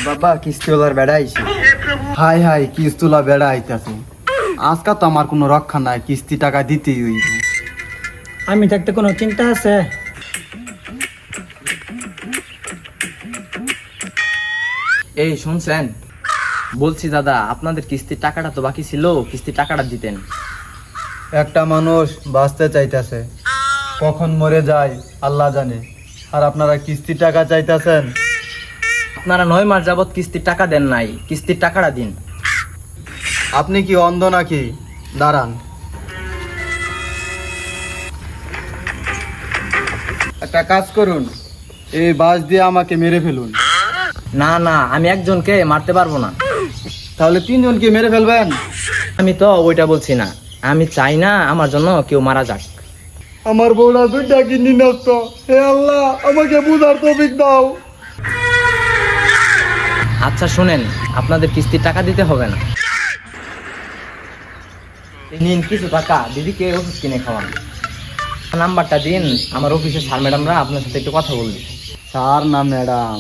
বাবা কিস্তিওয়ালার বেড়া আইছে। হাই হাই কিস্তুলা বেড়া আইতাছে। আজকা তো আমার কোনো রক্ষা নাই, কিস্তি টাকা দিতেই হইব। আমি থাকতে কোনো চিন্তা আছে? এই শুনছেন, বলছি দাদা আপনাদের কিস্তির টাকাটা তো বাকি ছিল, কিস্তির টাকাটা দিতেন। একটা মানুষ বাঁচতে চাইতেছে, কখন মরে যায় আল্লাহ জানে, আর আপনারা কিস্তির টাকা চাইতেছেন। আপনারা 9 মাস যাবত কিস্তির টাকা দেন নাই, কিস্তির টাকাটা দিন। আপনি কি অন্ধ নাকি? দাঁড়ান, একটা কাজ করুন, এই বাস দিয়ে আমাকে মেরে ফেলুন। না না, আমি একজনকে মারতে পারবো না। তাহলে 3 জনকে মেরে ফেলবেন? আমি তো ওইটা বলছি না, আমি চাই না আমার জন্য কেউ মারা যাক। আমার বউরা দুইটা কিডনি নষ্ট, হে আল্লাহ আমাকে বুঝার তৌফিক দাও। আচ্ছা শুনেন, আপনাদের কিস্তির টাকা দিতে হবে না। নিন কিছু টাকা, দিদিকে ওষুধ কিনে খাওয়ান। নাম্বারটা দিন, আমার অফিসের স্যার ম্যাডামরা আপনার সাথে একটু কথা বলবে। স্যার না ম্যাডাম?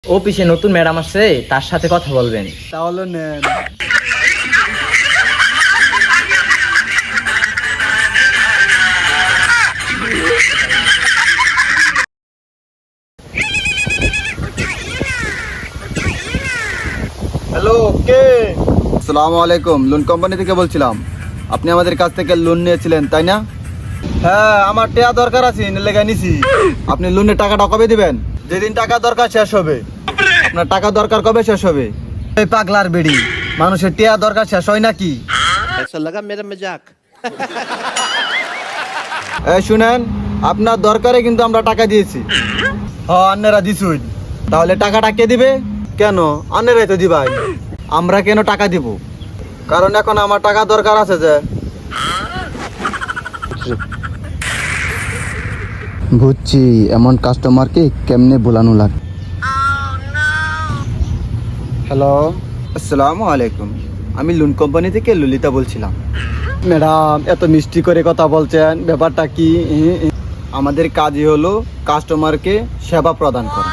অফিসে নতুন ম্যাডাম আসছে, তার সাথে কথা বলবেন। তাহলে নেন। হ্যালো, কে? আসসালামু আলাইকুম, লোন কোম্পানি থেকে বলছিলাম। আপনি আমাদের কাছ থেকে লোন নিয়েছিলেন তাই না? হ্যাঁ, আমার টাকা দরকার আছে, লেগে নিছি। আপনি লোনের টাকাটা কবে দিবেন? যেদিন টাকা দরকার শেষ হবে। আপনার টাকা দরকার কবে শেষ হবে? এই পাগলার বেড়ি, মানুষের টাকা দরকার শেষ হয় নাকি? ऐसा लगा मेरा मजाक। এই শুনেন, আপনার দরকারে কিন্তু আমরা টাকা দিয়েছি। হ্যাঁ, আন্নেরা দিছুই। তাহলে টাকাটা কে দিবে? কেন আন্নেরাই তো দিবাই, আমরা কেন টাকা দিব? কারণ এখন আমার টাকা দরকার আছে। যে বুঝছি এমন কাস্টমারকে কেমনে বোলানো লাগে। হ্যালো, আসসালামু আলাইকুম, আমি লোন কোম্পানি থেকে ললিতা বলছিলাম। ম্যাডাম এত মিষ্টি করে কথা বলছেন, ব্যাপারটা কি? আমাদের কাজই হলো কাস্টমারকে সেবা প্রদান করা।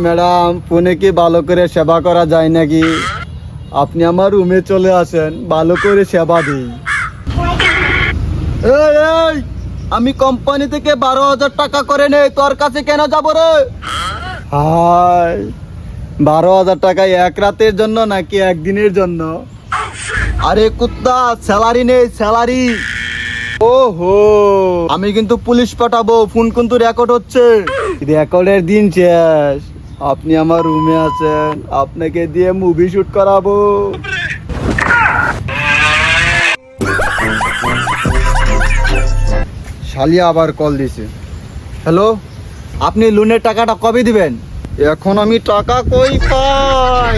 ম্যাডাম, ফোনে কি ভালো করে সেবা করা যায় নাকি? আপনি আমার রুমে চলে আসেন, ভালো করে সেবা দিই। এই, আমি কোম্পানি থেকে 12,000 টাকা করে নেই, তোর কাছে কেন যাব রে? হাই, 12,000 টাকা এক রাতের জন্য নাকি একদিনের জন্য? আরে কুত্তা, স্যালারি নেই, স্যালারি। ওহো, আমি কিন্তু পুলিশ পাঠাবো, ফোন কিন্তু রেকর্ড হচ্ছে। রেকর্ডের দিন শেষ। আপনি আমার রুমে আছেন, আপনাকে দিয়ে মুভি শুট করাবো। শালিয়া আবার কল দিছে। হ্যালো, আপনি লোনের টাকাটা কবে দিবেন? এখন আমি টাকা কই পাই?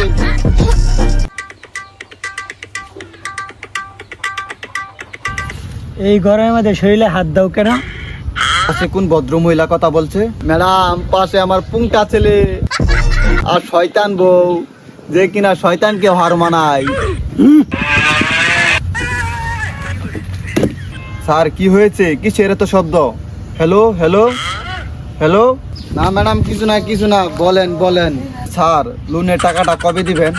এই গরমের মধ্যে শরীরে হাত দাও কেন? পাশে কোন ভদ্র মহিলা কথা বলছে? ম্যাডাম, পাশে আমার পুংটা ছেলে আর শয়তান বউ, যে কিনা শয়তানকে হার মানায়। স্যার কি হয়েছে? কিসের এত শব্দ? Hello hello hello. না ম্যাডাম, কিছু না কিছু না, বলেন বলেন। স্যার, লোনের টাকাটা কবে দিবেন?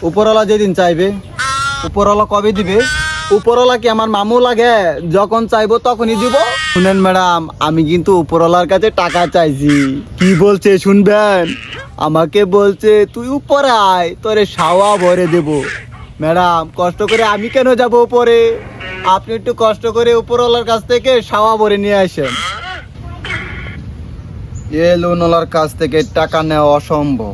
উপরওয়ালা যেদিন চাইবে। উপরওয়ালা কবে দিবে? উপরওয়ালা কি আমার মামু লাগে? যখন চাইবো তখনই দিব। শুনেন ম্যাডাম, আমি কিন্তু উপরওয়ালার কাছে টাকা চাইছি। কি বলছে শুনবেন? আমাকে বলছে তুই উপরে আয়, তোরে শাওয়া ভরে দেব। ম্যাডাম, কষ্ট করে আমি কেন যাব উপরে? আপনি একটু কষ্ট করে উপরওয়ালার কাছ থেকে শাওয়া ভরে নিয়ে আসেন। এ লোনওয়ালার কাছ থেকে টাকা নেওয়া অসম্ভব।